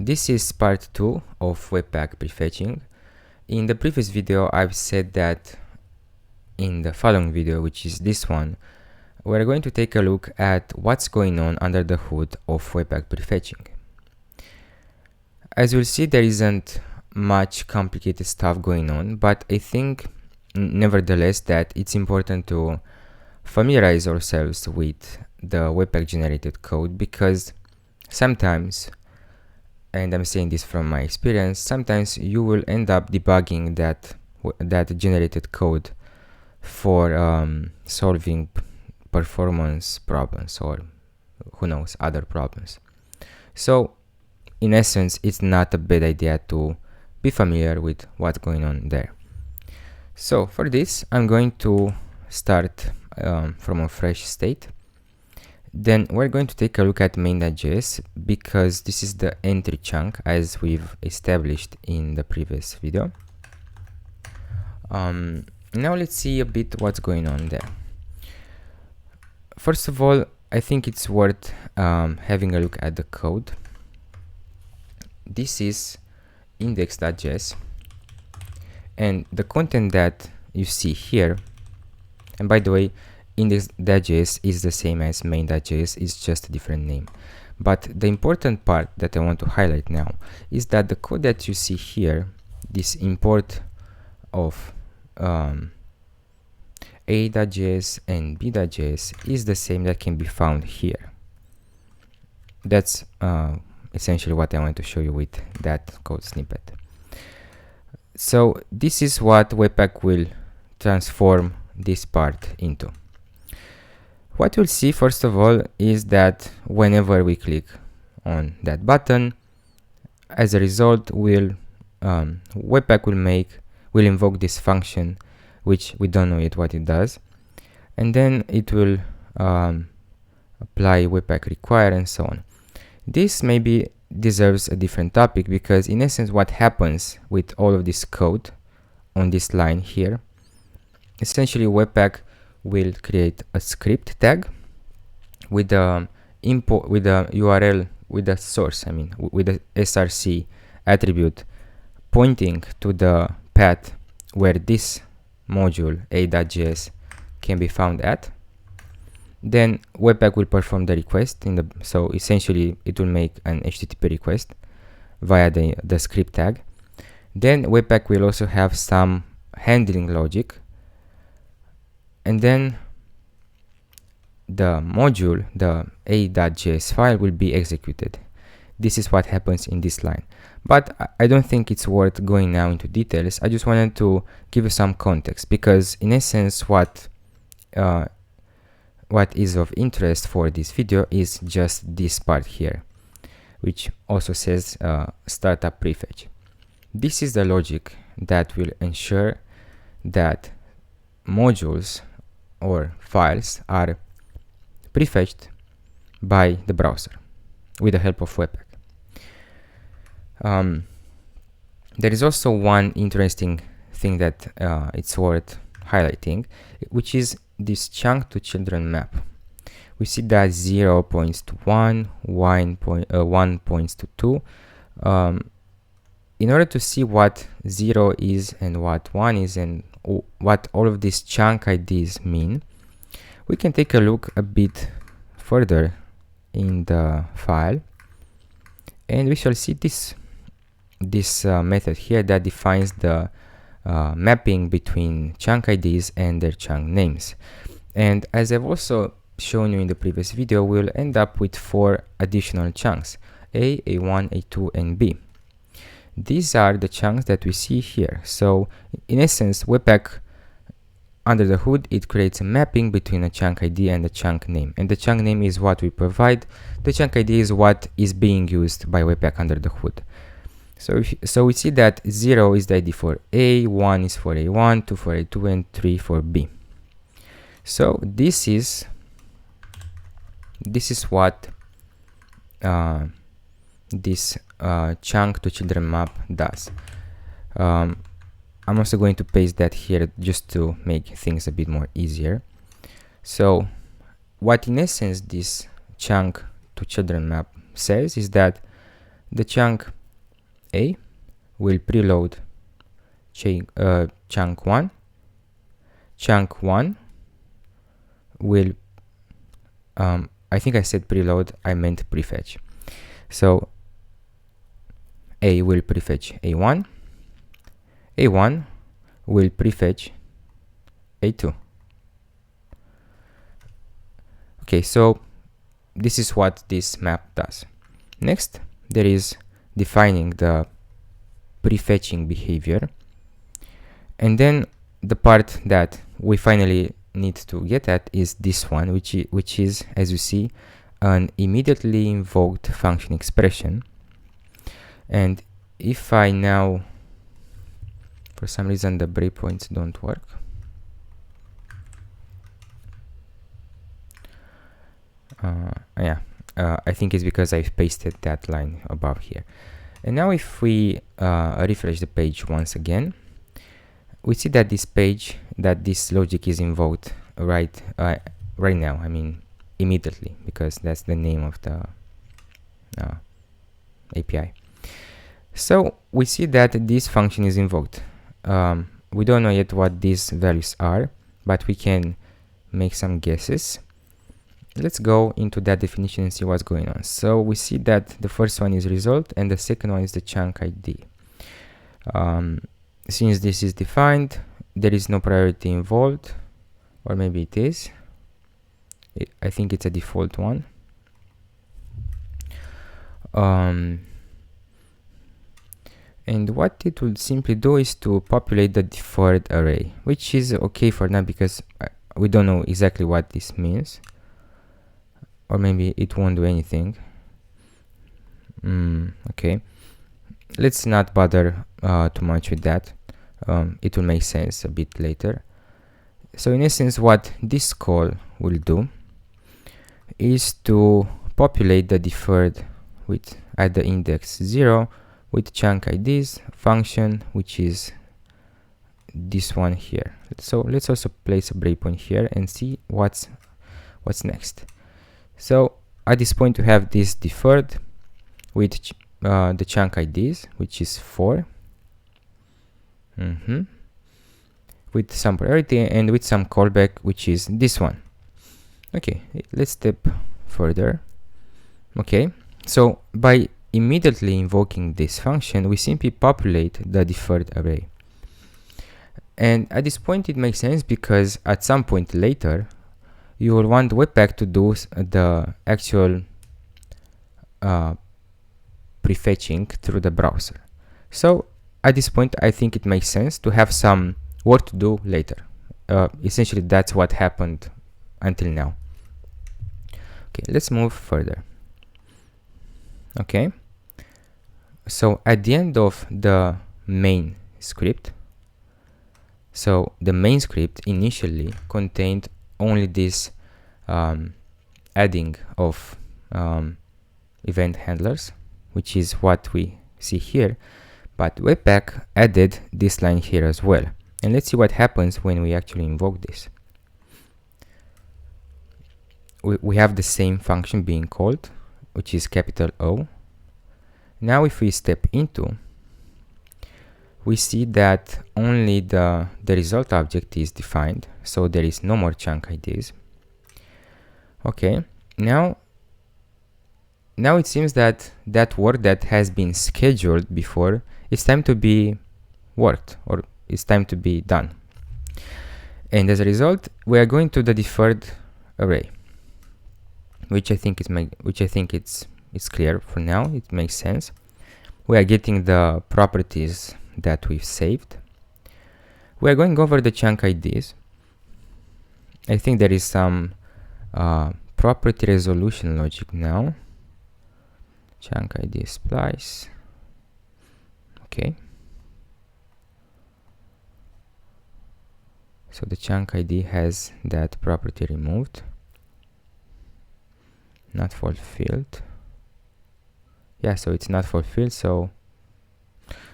This is part 2 of Webpack Prefetching. In the previous video I've said that in the following video, which is this one, we're going to take a look at what's going on under the hood of Webpack Prefetching. As you'll see, there isn't much complicated stuff going on, but I think nevertheless that it's important to familiarize ourselves with the Webpack generated code, because sometimes, and I'm saying this from my experience, sometimes you will end up debugging that generated code for solving performance problems or who knows, other problems. So in essence, it's not a bad idea to be familiar with what's going on there. So for this, I'm going to start from a fresh state. Then we're going to take a look at main.js, because this is the entry chunk as we've established in the previous video. Now let's see a bit what's going on there. First of all, I think it's worth having a look at the code. This is index.js, and the content that you see here, and by the way, index.js is the same as main.js, it's just a different name. But the important part that I want to highlight now is that the code that you see here, this import of a.js and b.js, is the same that can be found here. That's essentially what I want to show you with that code snippet. So this is what Webpack will transform this part into. What you'll see first of all is that whenever we click on that button, as a result, Webpack will invoke this function, which we don't know yet what it does, and then it will apply Webpack require and so on. This maybe deserves a different topic, because in essence what happens with all of this code on this line here, essentially Webpack will create a script tag with the import, with the URL, with the source, I mean with the src attribute pointing to the path where this module a.js can be found at. Then Webpack will perform the request so essentially it will make an HTTP request via the script tag. Then Webpack will also have some handling logic, and then the module, the a.js file, will be executed. This is what happens in this line, but I don't think it's worth going now into details. I just wanted to give you some context, because in essence what is of interest for this video is just this part here, which also says startup prefetch. This is the logic that will ensure that modules or files are prefetched by the browser with the help of Webpack. There is also one interesting thing that it's worth highlighting, which is this chunk to children map. We see that 0 points to 1, 1 points to 2. In order to see what 0 is and what 1 is and what all of these chunk IDs mean, we can take a look a bit further in the file, and we shall see this method here that defines the mapping between chunk IDs and their chunk names. And as I've also shown you in the previous video, we'll end up with 4 additional chunks: A, A1, A2, and B. These are the chunks that we see here. So in essence, Webpack, under the hood, it creates a mapping between a chunk ID and a chunk name, and the chunk name is what we provide. The chunk ID is what is being used by Webpack under the hood. So we see that 0 is the ID for A, 1 is for A1, 2 for A2, and 3 for B. So this is what this chunk to children map does. I'm also going to paste that here just to make things a bit more easier. So what in essence this chunk to children map says is that the chunk A will preload chunk 1. Chunk 1 will, I think I said preload, I meant prefetch. So A will prefetch A1. A1 will prefetch A2. Okay, so this is what this map does. Next, there is defining the prefetching behavior. And then the part that we finally need to get at is this one, which is, as you see, an immediately invoked function expression. And if I now, for some reason the breakpoints don't work. I think it's because I've pasted that line above here. And now if we refresh the page once again, we see that this page, that this logic is invoked right now. I mean immediately, because that's the name of the API. So we see that this function is invoked. We don't know yet what these values are, but we can make some guesses. Let's go into that definition and see what's going on. So we see that the first one is result and the second one is the chunk ID. Since this is defined, there is no priority involved, or maybe it is. I think it's a default one. And what it will simply do is to populate the deferred array, which is okay for now because we don't know exactly what this means. Or maybe it won't do anything. Okay, let's not bother too much with that. It will make sense a bit later. So in essence, what this call will do is to populate the deferred with at the index 0 with chunk IDs function, which is this one here. So let's also place a breakpoint here and see what's next. So at this point we have this deferred with the chunk IDs, which is 4, with some priority and with some callback, which is this one. Okay, let's step further. Okay, so by immediately invoking this function, we simply populate the deferred array. And at this point it makes sense because at some point later you will want Webpack to do the actual prefetching through the browser. So at this point I think it makes sense to have some work to do later. Essentially that's what happened until now. Okay, let's move further. Okay, so at the end of the main script, so the main script initially contained only this adding of event handlers, which is what we see here, but Webpack added this line here as well. And let's see what happens when we actually invoke this. We have the same function being called, which is capital O. Now if we step into, we see that only the result object is defined, so there is no more chunk IDs. Okay, now it seems that that work that has been scheduled before is time to be worked, or it's time to be done. And as a result, we are going to the deferred array, which I think it's clear for now. It makes sense. We are getting the properties that we've saved. We are going over the chunk IDs. I think there is some property resolution logic now. Chunk ID splice. Okay. So the chunk ID has that property removed. Not fulfilled. Yeah, so it's not fulfilled, so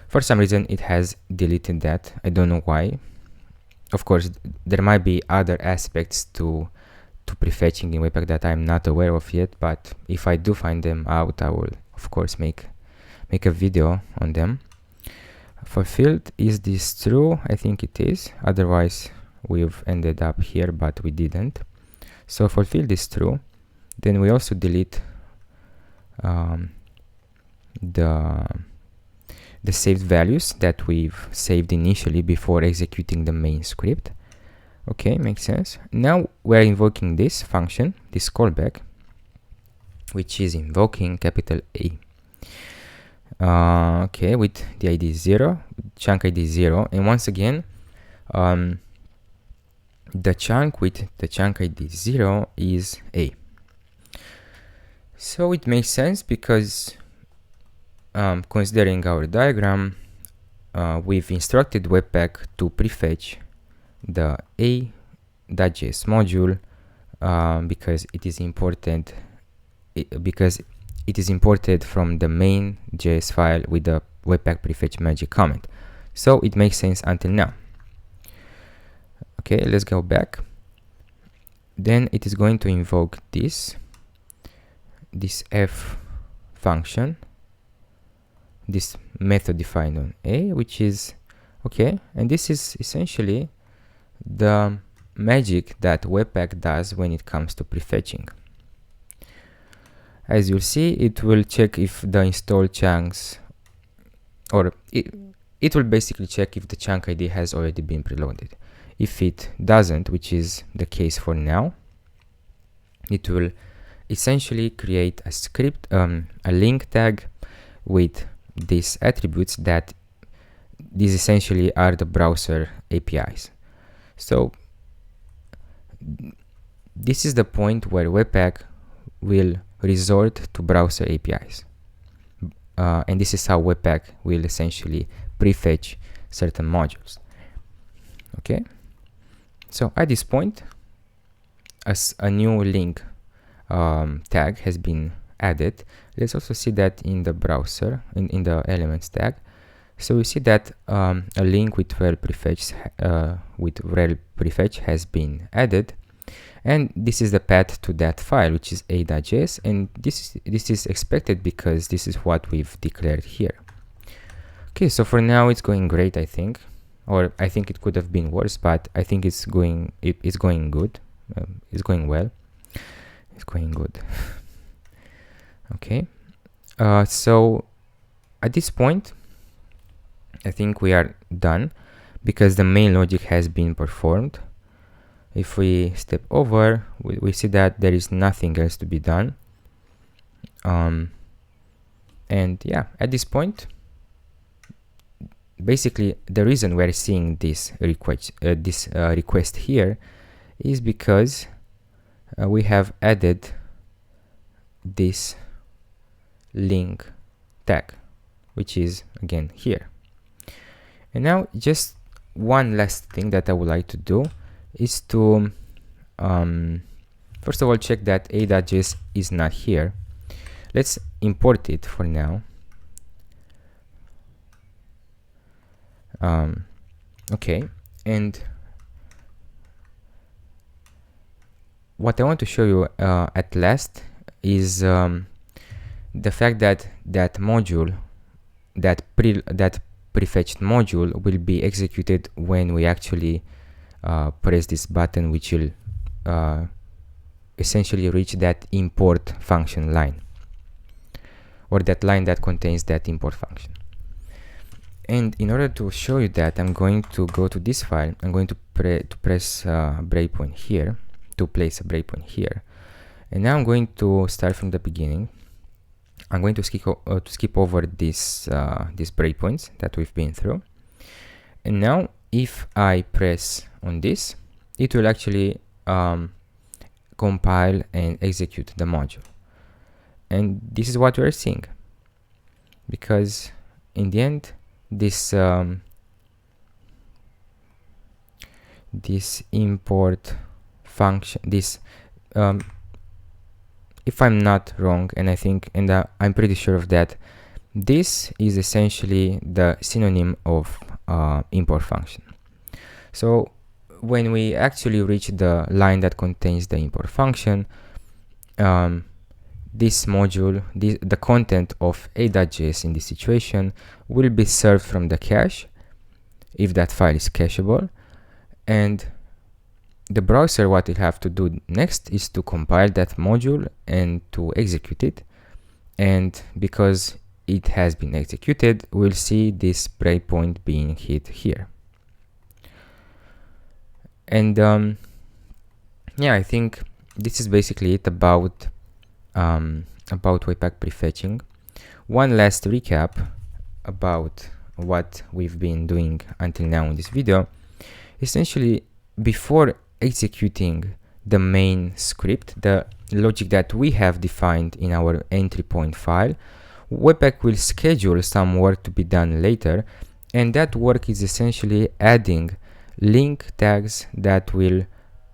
for some reason it has deleted that. I don't know why. Of course, there might be other aspects to prefetching in Webpack that I'm not aware of yet, but if I do find them out, I will of course make make a video on them. Fulfilled, is this true? I think it is, otherwise we've ended up here, but we didn't. So fulfilled is true. Then we also delete the saved values that we've saved initially before executing the main script. Okay, makes sense. Now we're invoking this function, this callback, which is invoking capital A. Okay, with the ID 0, chunk ID 0, and once again, the chunk with the chunk ID 0 is A. So it makes sense because considering our diagram, we've instructed Webpack to prefetch the a.js module because it is important, because it is imported from the main JS file with the Webpack prefetch magic comment. So it makes sense until now. Okay, let's go back. Then it is going to invoke this f function, this method defined on A, which is okay, and this is essentially the magic that Webpack does when it comes to prefetching. As you'll see, it will check if the installed chunks, or it will basically check if the chunk ID has already been preloaded. If it doesn't, which is the case for now, it will essentially create a script, a link tag with these attributes that these essentially are the browser APIs. So this is the point where Webpack will resort to browser APIs. And this is how Webpack will essentially prefetch certain modules. Okay, so at this point, as a new link tag has been added, let's also see that in the browser, in the elements tag. So we see that a link with rel prefetch has been added, and this is the path to that file, which is a.js, and this is expected because this is what we've declared here. Okay, so for now it's going great, I think, or I think it could have been worse, but I think it's going good. It's going well. It's going good. Okay, so at this point, I think we are done because the main logic has been performed. If we step over, we see that there is nothing else to be done. And yeah, at this point, basically the reason we're seeing this request here is because we have added this link tag, which is again here. And now just one last thing that I would like to do is to first of all check that a.js is not here. Let's import it for now. Okay, and what I want to show you at last is the fact that that module, that prefetched module, will be executed when we actually press this button, which will essentially reach that import function line, or that line that contains that import function. And in order to show you that, I'm going to go to this file. I'm going to press a breakpoint here, to place a breakpoint here, and now I'm going to start from the beginning. I'm going to skip over these breakpoints that we've been through, and now if I press on this, it will actually compile and execute the module. And this is what we're seeing, because in the end, this import function, this if I'm not wrong, and I think, and I'm pretty sure of that, this is essentially the synonym of import function. So when we actually reach the line that contains the import function, this module, the content of a.js in this situation will be served from the cache if that file is cacheable, and the browser, what it have to do next is to compile that module and to execute it. And because it has been executed, we'll see this breakpoint being hit here. And yeah, I think this is basically it about Webpack Prefetching. One last recap about what we've been doing until now in this video. Essentially, before executing the main script, the logic that we have defined in our entry point file, Webpack will schedule some work to be done later, and that work is essentially adding link tags that will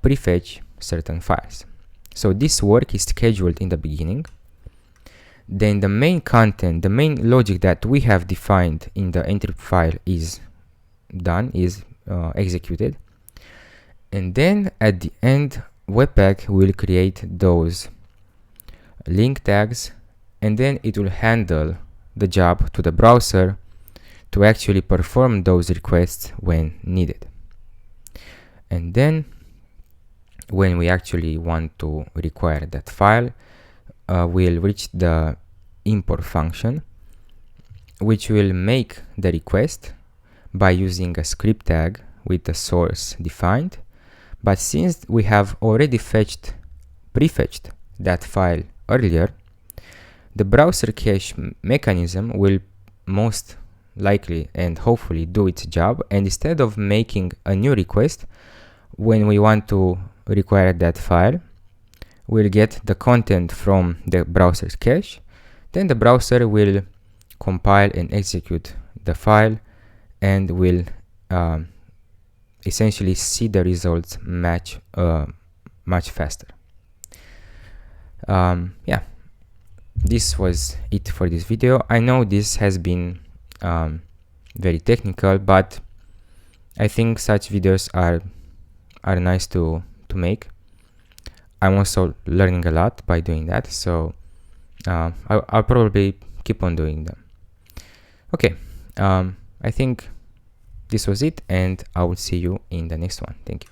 prefetch certain files. So this work is scheduled in the beginning. Then the main content, the main logic that we have defined in the entry file is done, is executed. And then at the end, Webpack will create those link tags, and then it will handle the job to the browser to actually perform those requests when needed. And then when we actually want to require that file, we'll reach the import function, which will make the request by using a script tag with the source defined. But since we have already prefetched that file earlier, the browser cache mechanism will most likely and hopefully do its job, and instead of making a new request when we want to require that file, we'll get the content from the browser's cache. Then the browser will compile and execute the file and will essentially see the results much faster. Yeah, this was it for this video. I know this has been very technical, but I think such videos are nice to make. I'm also learning a lot by doing that, so I'll probably keep on doing them. Okay, I think this was it, and I will see you in the next one. Thank you.